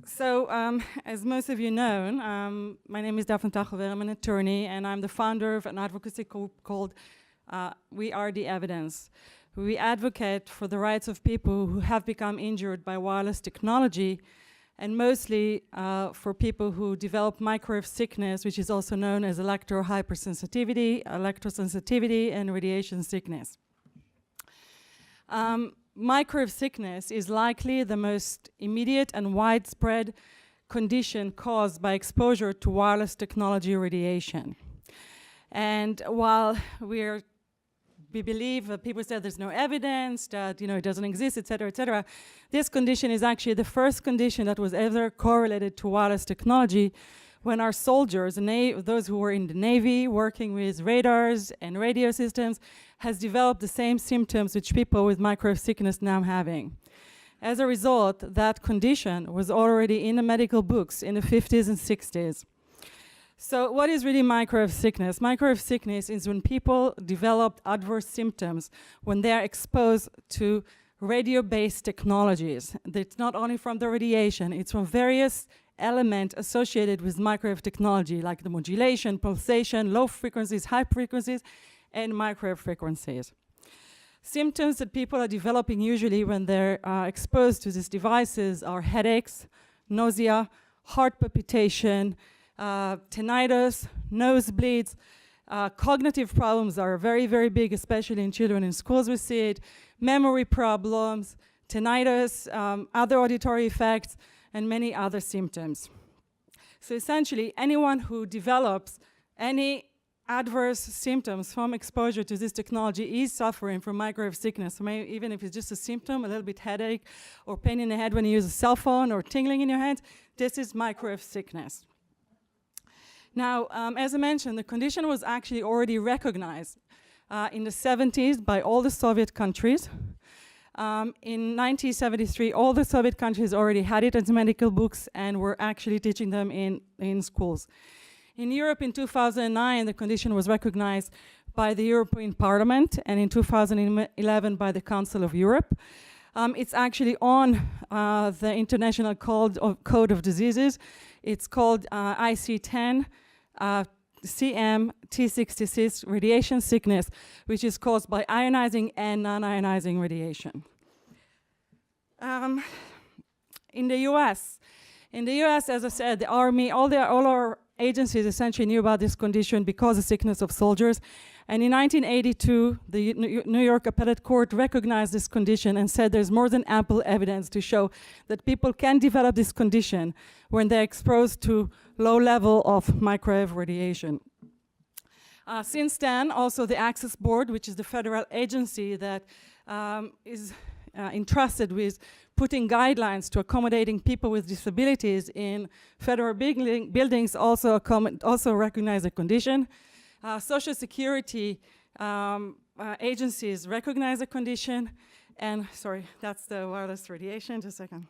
As most of you know, my name is Dafna Tachover. I'm an attorney, and I'm the founder of an advocacy group called We Are the Evidence. We advocate for the rights of people who have become injured by wireless technology, and mostly for people who develop microwave sickness, which is also known as electrohypersensitivity, electrosensitivity, and radiation sickness. Microwave sickness is likely the most immediate and widespread condition caused by exposure to wireless technology radiation. And while we believe people say there's no evidence that it doesn't exist, etc., this condition is actually the first condition that was ever correlated to wireless technology when our soldiers, those who were in the Navy working with radars and radio systems, has developed the same symptoms which people with microwave sickness now having. As a result, that condition was already in the medical books in the 50s and 60s. So what is really microwave sickness? Microwave sickness is when people develop adverse symptoms when they are exposed to radio-based technologies. It's not only from the radiation, it's from various elements associated with microwave technology, like the modulation, pulsation, low frequencies, high frequencies, and microwave frequencies. Symptoms that people are developing usually when they're exposed to these devices are headaches, nausea, heart palpitation, tinnitus, nosebleeds. Cognitive problems are very, very big, especially in children in schools we see it. Memory problems, tinnitus, other auditory effects, and many other symptoms. So essentially, anyone who develops any adverse symptoms from exposure to this technology is suffering from microwave sickness. So maybe even if it's just a symptom, a little bit headache, or pain in the head when you use a cell phone, or tingling in your hands, this is microwave sickness. Now, as I mentioned, the condition was actually already recognized in the 70s by all the Soviet countries. In 1973, all the Soviet countries already had it as medical books and were actually teaching them in schools. In Europe in 2009, the condition was recognized by the European Parliament, and in 2011 by the Council of Europe. It's actually on the International Code of Diseases. It's called IC10 CM-T66 radiation sickness, which is caused by ionizing and non-ionizing radiation. In the US, as I said, the Army, all our agencies essentially knew about this condition because of sickness of soldiers. And in 1982, the New York Appellate Court recognized this condition and said there's more than ample evidence to show that people can develop this condition when they're exposed to low level of microwave radiation. Since then, also the Access Board, which is the federal agency that is entrusted with putting guidelines to accommodating people with disabilities in federal buildings, also recognize the condition. Social Security agencies recognize the condition, and sorry, that's the wireless radiation, just a second.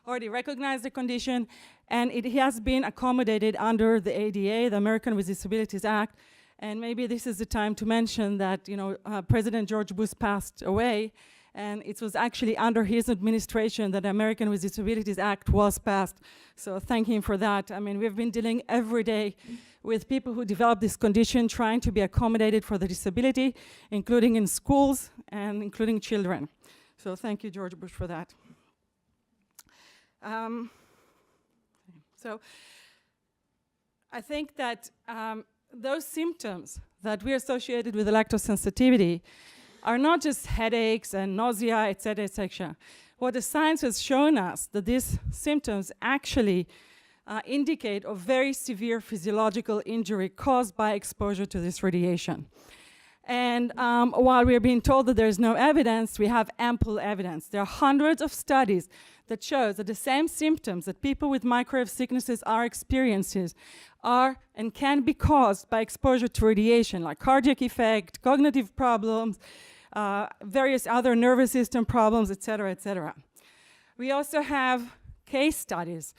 Already recognized the condition, and it has been accommodated under the ADA, the American with Disabilities Act. And maybe this is the time to mention that President George Bush passed away, and it was actually under his administration that the American with Disabilities Act was passed. So thank him for that. I mean, we've been dealing every day with people who develop this condition, trying to be accommodated for the disability, including in schools and including children. So thank you, George Bush, for that. So I think that those symptoms that we associated with electrosensitivity are not just headaches and nausea, etc., etc. What the science has shown us that these symptoms actually indicate a very severe physiological injury caused by exposure to this radiation. And while we're being told that there's no evidence, we have ample evidence. There are hundreds of studies that show that the same symptoms that people with microwave sicknesses are experiencing are and can be caused by exposure to radiation, like cardiac effect, cognitive problems, various other nervous system problems, etc., etc. We also have case studies.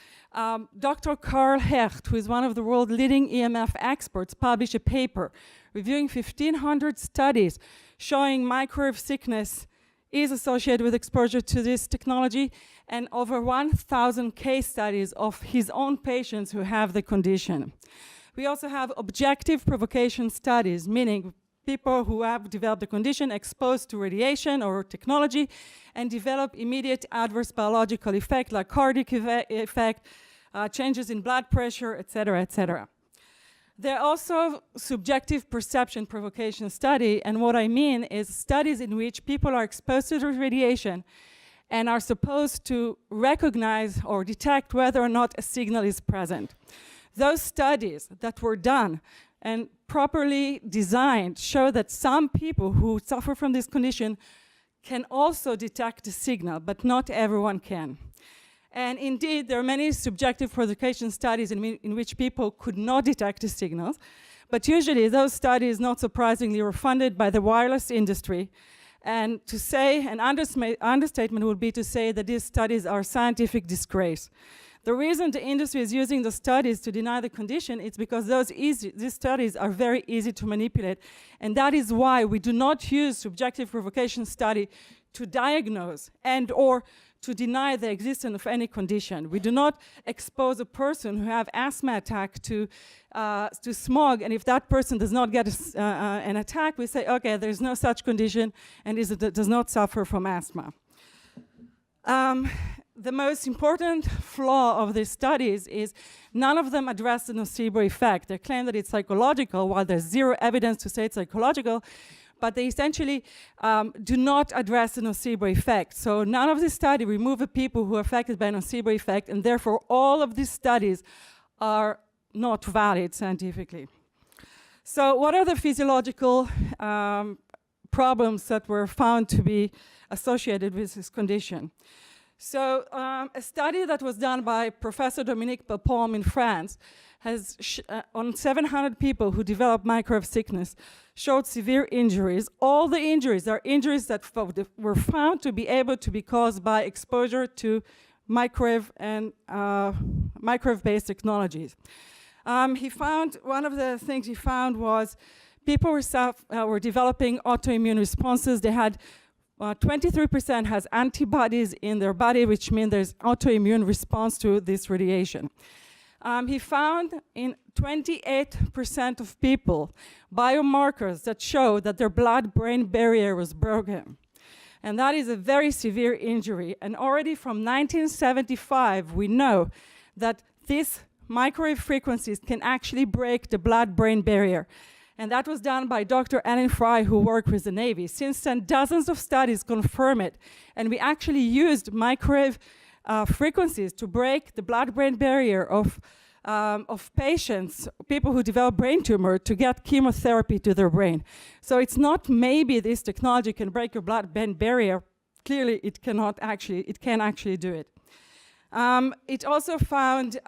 Dr. Karl Hecht, who is one of the world's leading EMF experts, published a paper reviewing 1,500 studies showing microwave sickness is associated with exposure to this technology, and over 1,000 case studies of his own patients who have the condition. We also have objective provocation studies, meaning people who have developed the condition exposed to radiation or technology and develop immediate adverse biological effect like cardiac effect, changes in blood pressure, etc., etc. There are also subjective perception provocation study, and what I mean is studies in which people are exposed to the radiation and are supposed to recognize or detect whether or not a signal is present. Those studies that were done and properly designed show that some people who suffer from this condition can also detect the signal, but not everyone can. And indeed, there are many subjective provocation studies in which people could not detect the signals, but usually those studies, not surprisingly, were funded by the wireless industry. And to say, an understatement would be to say that these studies are scientific disgrace. The reason the industry is using the studies to deny the condition is because these studies are very easy to manipulate, and that is why we do not use subjective provocation study to diagnose and or to deny the existence of any condition. We do not expose a person who have asthma attack to smog, and if that person does not get an attack, we say, okay, there's no such condition and does not suffer from asthma. The most important flaw of these studies is none of them address the nocebo effect. They claim that it's psychological, while there's zero evidence to say it's psychological, but they essentially do not address the nocebo effect. So none of these studies remove the people who are affected by nocebo effect, and therefore all of these studies are not valid scientifically. So what are the physiological problems that were found to be associated with this condition? So a study that was done by Professor Dominique Bapaume in France has on 700 people who developed microwave sickness showed severe injuries. All the injuries are injuries that were found to be able to be caused by exposure to microwave and microwave-based technologies. He found, one of the things he found was people were developing autoimmune responses. They had 23% has antibodies in their body, which means there's autoimmune response to this radiation. He found in 28% of people biomarkers that show that their blood-brain barrier was broken. And that is a very severe injury. And already from 1975, we know that these microwave frequencies can actually break the blood-brain barrier. And that was done by Dr. Alan Fry, who worked with the Navy. Since then, dozens of studies confirm it. And we actually used microwave frequencies to break the blood-brain barrier of patients, people who develop brain tumor, to get chemotherapy to their brain. So it's not maybe this technology can break your blood-brain barrier. Clearly, it can actually do it. It also found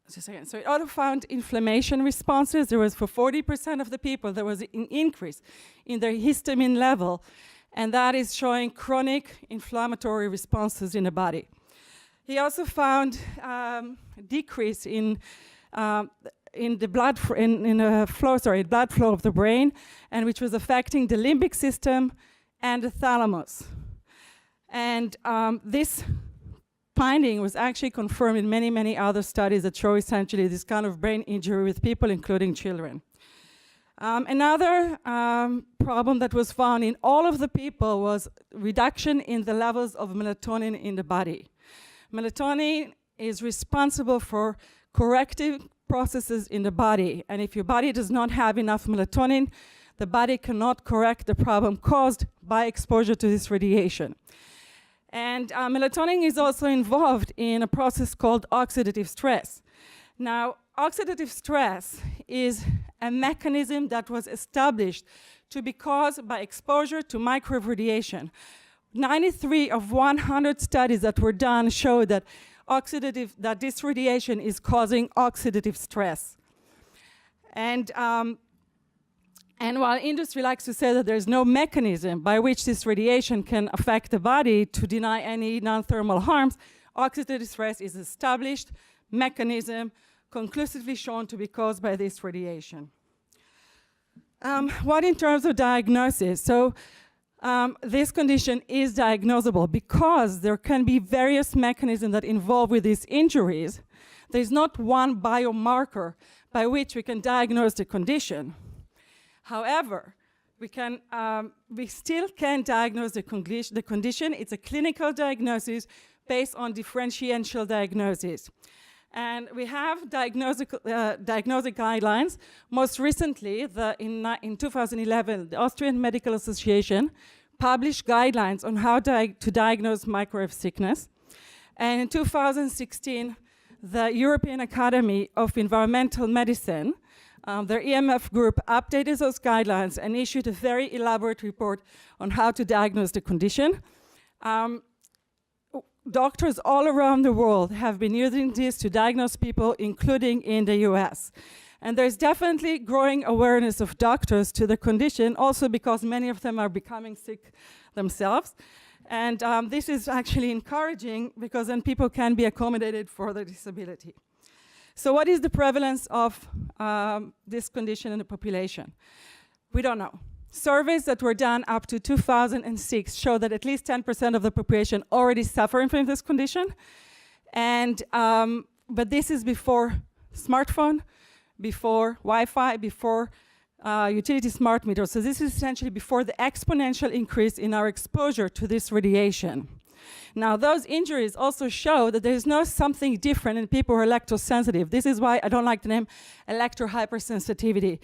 So it also found inflammation responses. There was, for 40% of the people, there was an increase in their histamine level, and that is showing chronic inflammatory responses in the body. He also found decrease in the blood flow of the brain, and which was affecting the limbic system and the thalamus. And this finding was actually confirmed in many, many other studies that show essentially this kind of brain injury with people, including children. Another problem that was found in all of the people was reduction in the levels of melatonin in the body. Melatonin is responsible for corrective processes in the body, and if your body does not have enough melatonin, the body cannot correct the problem caused by exposure to this radiation. And melatonin is also involved in a process called oxidative stress. Now, oxidative stress is a mechanism that was established to be caused by exposure to microwave radiation. 93 of 100 studies that were done show that this radiation is causing oxidative stress. And while industry likes to say that there's no mechanism by which this radiation can affect the body to deny any non-thermal harms, oxidative stress is an established mechanism conclusively shown to be caused by this radiation. What in terms of diagnosis? So this condition is diagnosable because there can be various mechanisms that involve with these injuries. There's not one biomarker by which we can diagnose the condition. However, we still can diagnose the condition. It's a clinical diagnosis based on differential diagnosis. And we have diagnostic guidelines. Most recently, in 2011, the Austrian Medical Association published guidelines on how to diagnose microwave sickness. And in 2016, the European Academy of Environmental Medicine, their EMF group, updated those guidelines and issued a very elaborate report on how to diagnose the condition. Doctors all around the world have been using this to diagnose people, including in the US. And there's definitely growing awareness of doctors to the condition, also because many of them are becoming sick themselves. And this is actually encouraging because then people can be accommodated for their disability. So what is the prevalence of this condition in the population? We don't know. Surveys that were done up to 2006 show that at least 10% of the population already suffering from this condition. And, but this is before smartphone, before Wi-Fi, before utility smart meters. So this is essentially before the exponential increase in our exposure to this radiation. Now, those injuries also show that there's no something different in people who are electrosensitive. This is why I don't like the name electrohypersensitivity.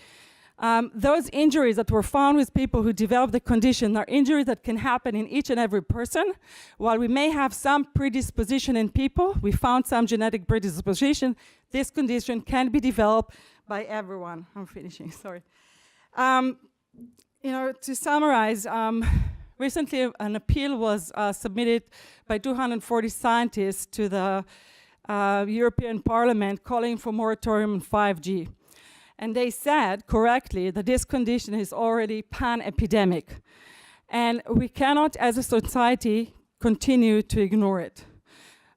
Those injuries that were found with people who develop the condition are injuries that can happen in each and every person. While we may have some predisposition in people, we found some genetic predisposition, this condition can be developed by everyone. I'm finishing, sorry. To summarize, recently an appeal was submitted by 240 scientists to the European Parliament calling for moratorium on 5G. And they said correctly that this condition is already pan-epidemic. And we cannot, as a society, continue to ignore it.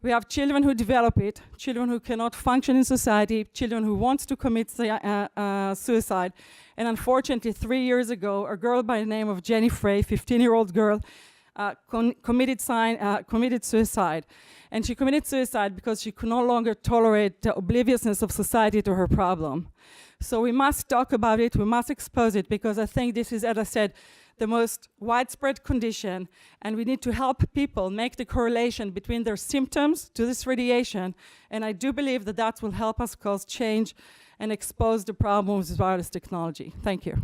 We have children who develop it, children who cannot function in society, children who want to commit suicide. And unfortunately, 3 years ago, a girl by the name of Jenny Frey, 15-year-old girl, committed suicide. And she committed suicide because she could no longer tolerate the obliviousness of society to her problem. So we must talk about it, we must expose it, because I think this is, as I said, the most widespread condition, and we need to help people make the correlation between their symptoms to this radiation, and I do believe that that will help us cause change and expose the problems with wireless technology. Thank you.